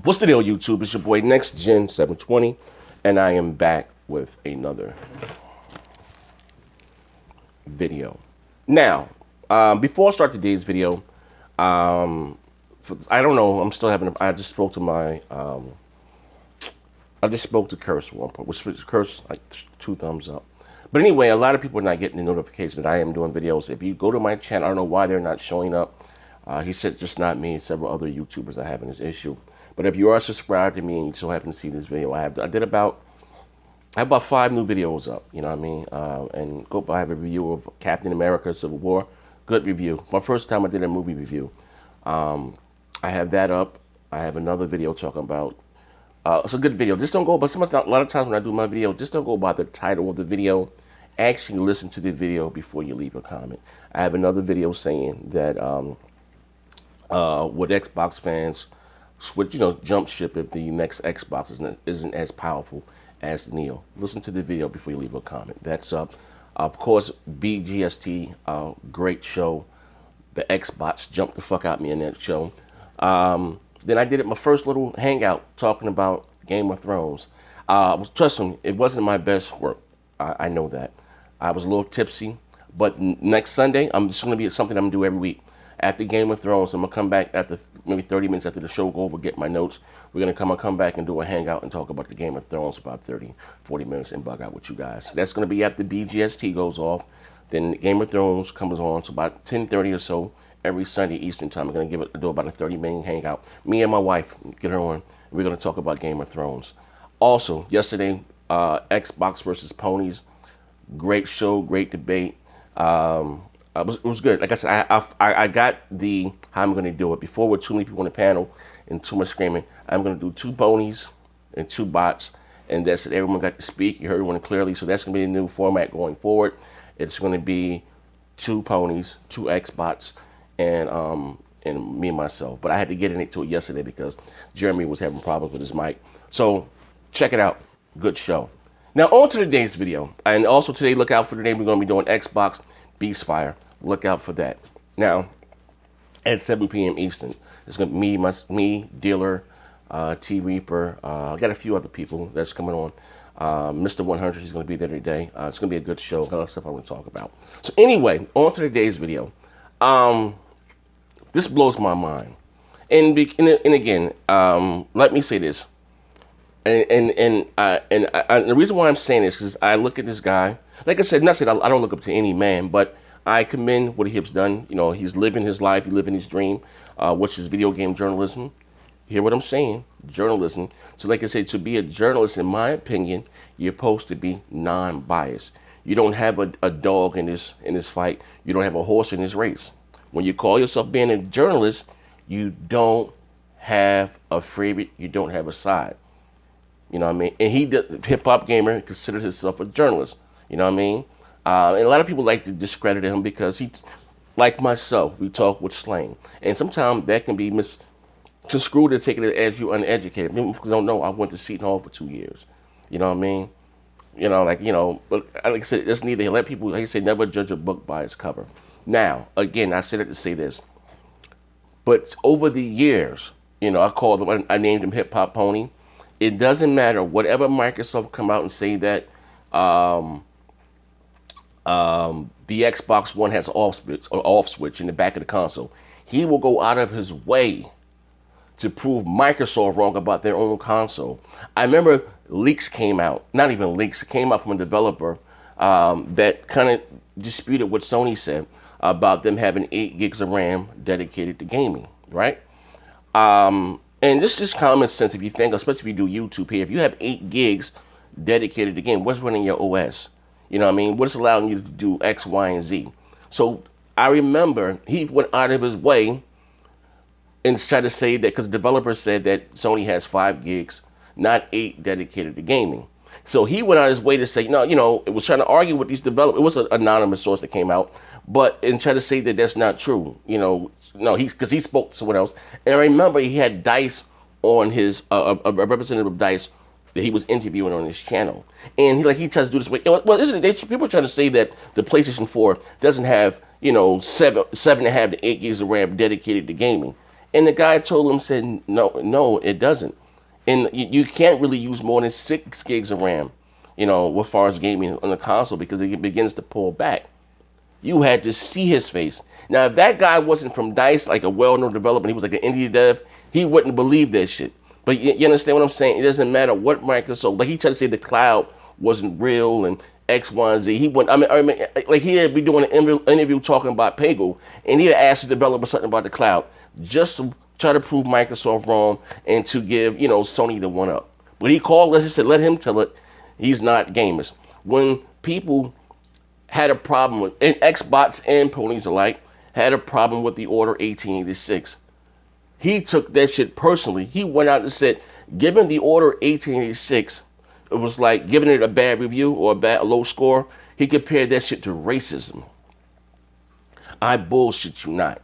What's the deal, YouTube? It's your boy Next Gen 720, and I am back with another video. Now, before I start today's video, I don't know. I'm still having. I just spoke to my. I just spoke to Curse at one point, which was Curse like two thumbs up. But anyway, a lot of people are not getting the notification that I am doing videos. If you go to my channel, I don't know why they're not showing up. He said just not me. Several other YouTubers are having this issue. But if you are subscribed to me and you so happen to see this video, I have about 5 new videos up. You know what I mean? And I have a review of Captain America: Civil War. Good review. My first time I did a movie review. I have that up. I have another video talking about. It's a good video. Just don't go by a lot of times when I do my video, just don't go by the title of the video. Actually listen to the video before you leave a comment. I have another video saying that would Xbox fans switch, jump ship if the next Xbox isn't as powerful as Neo. Listen to the video before you leave a comment. That's up. Of course, BGST, great show. The Xbox jumped the fuck out me in that show. Then I did my first little hangout talking about Game of Thrones. Trust me, it wasn't my best work. I know that. I was a little tipsy, but next Sunday, it's going to be something I'm going to do every week. After Game of Thrones, I'm going to come back after maybe 30 minutes after the show go over, get my notes. We're going to come back and do a hangout and talk about the Game of Thrones for about 30, 40 minutes and bug out with you guys. That's going to be after BGST goes off. Then Game of Thrones comes on, so about 10:30 or so every Sunday Eastern time. I'm going to do about a 30-minute hangout. Me and my wife, get her on. We're going to talk about Game of Thrones. Also, yesterday, Xbox versus Ponies. Great show, great debate. It was good. Like I said, I got how I'm going to do it. Before with too many people on the panel and too much screaming, I'm going to do 2 ponies and 2 bots. And that's it. Everyone got to speak. You heard everyone clearly. So that's going to be a new format going forward. It's going to be 2 ponies, 2 Xbots, and me and myself. But I had to get into it yesterday because Jeremy was having problems with his mic. So check it out. Good show. Now on to today's video. And also today, look out for today. We're going to be doing Xbox Beastfire. Look out for that. Now, at 7 p.m. Eastern, it's going to be me, Dealer, T Reaper. I got a few other people that's coming on. Mr. 100, he's going to be there today. It's going to be a good show. Got a lot of stuff I want to talk about. So anyway, on to today's video. This blows my mind. And again, let me say this. And the reason why I'm saying this is I look at this guy. Like I said, not that I don't look up to any man, but I commend what he's done. You know, he's living his life, he's living his dream, which is video game journalism. Hear what I'm saying? Journalism. So like I said, to be a journalist, in my opinion, you're supposed to be non-biased. You don't have a dog in this fight. You don't have a horse in this race. When you call yourself being a journalist, you don't have a favorite. You don't have a side. You know what I mean? And he, hip hop gamer, considered himself a journalist. You know what I mean? And a lot of people like to discredit him because he, like myself, we talk with slang. And sometimes that can be misconstrued to take it as you uneducated. People don't know I went to Seton Hall for 2 years. You know what I mean? But like I said, it's neither. Let people, like I said, never judge a book by its cover. Now, again, I said it to say this. But over the years, I named him Hip Hop Pony. It doesn't matter. Whatever Microsoft come out and say that the Xbox One has off switch in the back of the console, he will go out of his way to prove Microsoft wrong about their own console. I remember leaks came out, not even leaks, it came out from a developer that kind of disputed what Sony said about them having 8 gigs of RAM dedicated to gaming, right? And this is common sense if you think, especially if you do YouTube here. If you have 8 gigs dedicated to game, what's running your OS? You know what I mean? What's allowing you to do X, Y, and Z? So I remember he went out of his way and tried to say that because developers said that Sony has 5 gigs, not 8 dedicated to gaming. So he went out of his way to say, no, it was trying to argue with these developers. It was an anonymous source that came out, and try to say that that's not true. Because he spoke to someone else. And I remember he had DICE on his, a representative of DICE that he was interviewing on his channel. And he tries to do this way. Well, isn't it? People are trying to say that the PlayStation 4 doesn't have, 7.5 to 8 gigs of RAM dedicated to gaming. And the guy told him, said, no, it doesn't. And you can't really use more than 6 gigs of RAM, as far as gaming on the console because it begins to pull back. You had to see his face. Now, if that guy wasn't from DICE, like a well-known developer, he was like an indie dev, he wouldn't believe that shit. But you understand what I'm saying? It doesn't matter what Microsoft, like he tried to say the cloud wasn't real and X, Y, and Z. He went, I mean, like he'd be doing an interview talking about Pego, and he'd ask the developer something about the cloud, just to try to prove Microsoft wrong and to give, Sony the one up. But he called us and said, let him tell it. He's not gamers. When people had a problem with, and Xbox and ponies alike, had a problem with the Order 1886. He took that shit personally. He went out and said, given the Order 1886, it was like giving it a bad review or a low score. He compared that shit to racism. I bullshit you not.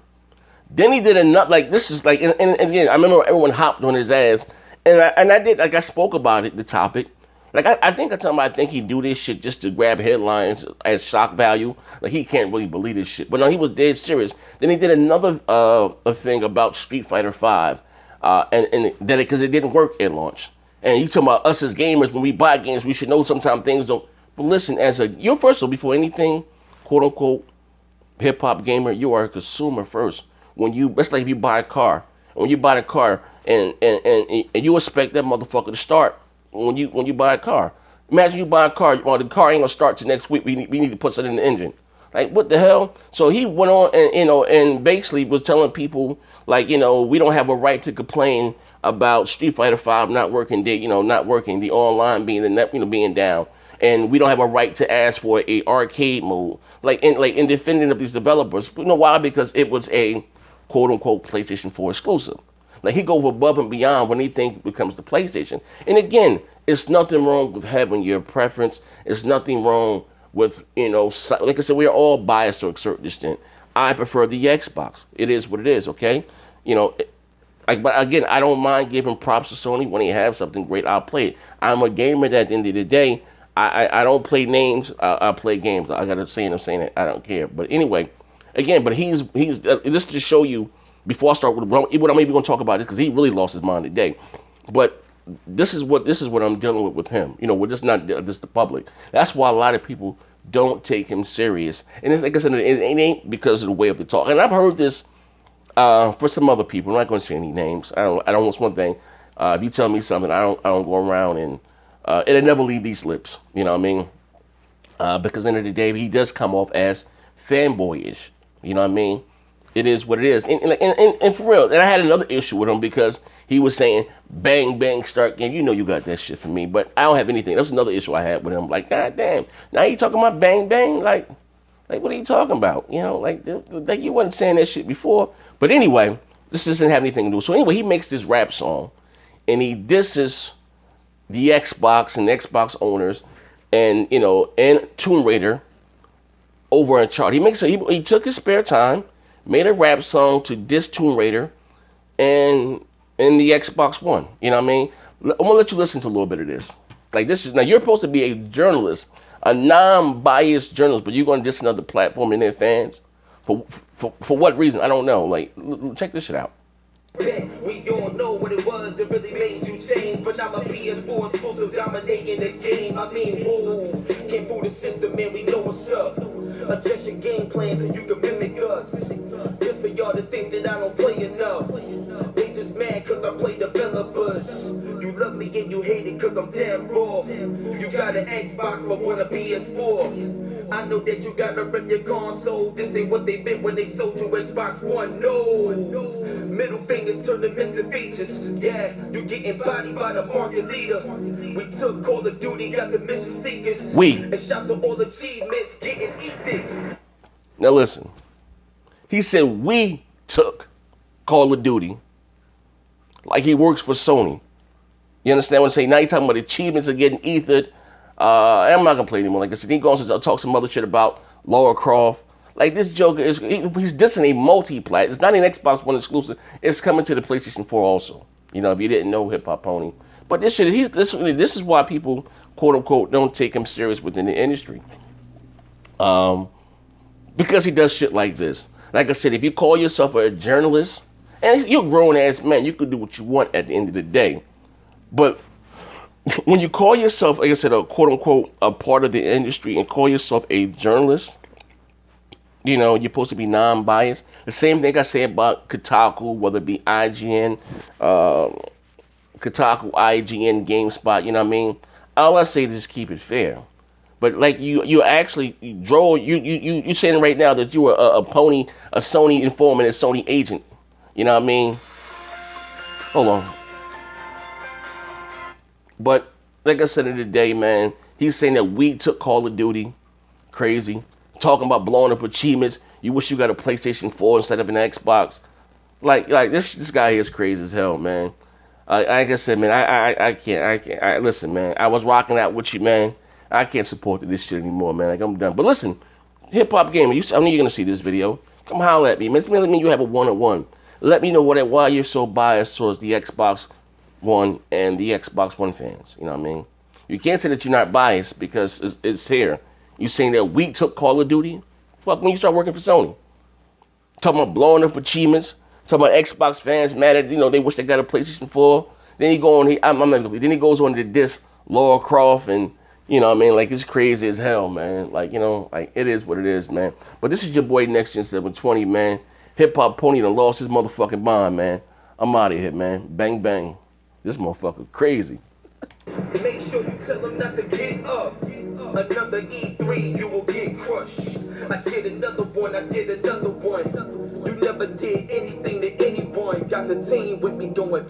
Then he did another, like this is like, and again, I remember everyone hopped on his ass, and I did, like I spoke about it, the topic. Like I think I think he do this shit just to grab headlines as shock value. Like he can't really believe this shit. But no, he was dead serious. Then he did another a thing about Street Fighter V, and that because it didn't work at launch. And you talking about us as gamers, when we buy games, we should know sometimes things don't. But listen, you're first of all, before anything, quote unquote, hip hop gamer, you are a consumer first. It's like if you buy a car. When you buy a car and you expect that motherfucker to start when you buy a car. Imagine you buy a car, well, the car ain't gonna start till next week. We need to put something in the engine. Like what the hell? So he went on and basically was telling people like we don't have a right to complain about Street Fighter V not working, not working, the online being the net, being down, and we don't have a right to ask for a arcade mode. Like in defending of these developers. You know why? Because it was a quote unquote PlayStation 4 exclusive. Like he goes above and beyond when he thinks it becomes the PlayStation. And again, it's nothing wrong with having your preference. It's nothing wrong with, like I said, we're all biased to a certain extent. I prefer the Xbox. It is what it is, okay? But again, I don't mind giving props to Sony when they have something great. I'll play it. I'm a gamer that at the end of the day, I don't play names. I play games. I got to say it. I'm saying it. I don't care. But anyway, again, but he's this to show you. Before I start with what I'm even going to talk about, is because he really lost his mind today. But this is what I'm dealing with him. We're just not just the public. That's why a lot of people don't take him serious. And it's like I said, it ain't because of the way of the talk. And I've heard this for some other people. I'm not going to say any names. I don't want one thing. If you tell me something, I don't go around and it'll never leave these lips. You know what I mean? Because at the end of the day, he does come off as fanboyish. You know what I mean? It is what it is. And for real, and I had another issue with him because he was saying, bang, bang, start game. You got that shit for me, but I don't have anything. That's another issue I had with him. Like, god damn, now you talking about bang, bang? Like what are you talking about? Like you wasn't saying that shit before. But anyway, this doesn't have anything to do. So anyway, he makes this rap song, and he disses the Xbox and Xbox owners, and and Tombraider over a chart. He took his spare time, made a rap song to diss Tombraider and the Xbox One. You know what I mean? I'm gonna let you listen to a little bit of this. Like this is now you're supposed to be a journalist, a non-biased journalist, but you're gonna diss another platform and their fans for what reason? I don't know. Like check this shit out. We all know what it was that really made you change, but I'm a PS4 exclusive dominating the game. I mean, whoa, came through the system, man, we know what's up. Adjust your game plan so you can mimic us. Just for y'all to think that I don't play enough. They just mad cause I play developers. You love me and you hate it cause I'm damn raw. You got an Xbox but want a PS4. I know that you gotta rep your console. This ain't what they meant when they sold you Xbox One. No, middle fingers turn to missing features. Yeah, you getting bodied by the market leader. We took Call of Duty, got the mission seekers. And shout to all achievements, getting ethic. Now listen, he said we took Call of Duty, like he works for Sony. You understand what I'm saying? Now you're talking about achievements of getting ethered. I'm not gonna play anymore. Like I said, he goes and talk some other shit about Lara Croft. Like this joker he's dissing a multi-plat. It's not an Xbox One exclusive. It's coming to the PlayStation 4 also. If you didn't know, Hip Hop Pony. But this shit, this is why people quote unquote don't take him serious within the industry. Because he does shit like this. Like I said, if you call yourself a journalist And you're a grown ass man. You can do what you want at the end of the day. But when you call yourself, like I said, a quote unquote a part of the industry and call yourself a journalist, you're supposed to be non-biased. The same thing I say about Kotaku, whether it be IGN, uh, Kotaku, IGN, GameSpot. You know what I mean? All I say is just keep it fair. But like you actually Joel, you saying right now that you were a Sony informant, a Sony agent. You know what I mean? Hold on. But like I said in the day, man, he's saying that we took Call of Duty, crazy, talking about blowing up achievements. You wish you got a PlayStation 4 instead of an Xbox. Like this guy is crazy as hell, man. Like I said, man, I can't, listen, man. I was rocking out with you, man. I can't support this shit anymore, man. Like I'm done. But listen, hip hop gamer, I know you're gonna see this video. Come holler at me, man. Let me you have a one-on-one. Let me know why you're so biased towards the Xbox One and the Xbox One fans. You know what I mean? You can't say that you're not biased because it's here. You saying that we took Call of Duty? Fuck, when you start working for Sony, talking about blowing up achievements. Talking about Xbox fans mad at they wish they got a PlayStation 4. Then he go on. I'm not gonna. Then he goes on to diss Laura Croft and what I mean, like it's crazy as hell, man. Like like it is what it is, man. But this is your boy Next Gen 720, man. Hip Hop Pony done lost his motherfucking mind, man. I'm out of here, man. Bang bang. This motherfucker crazy. Make sure you tell them not to get up. Another E3, you will get crushed. I did another one, I did another one. You never did anything to anyone. Got the team with me doing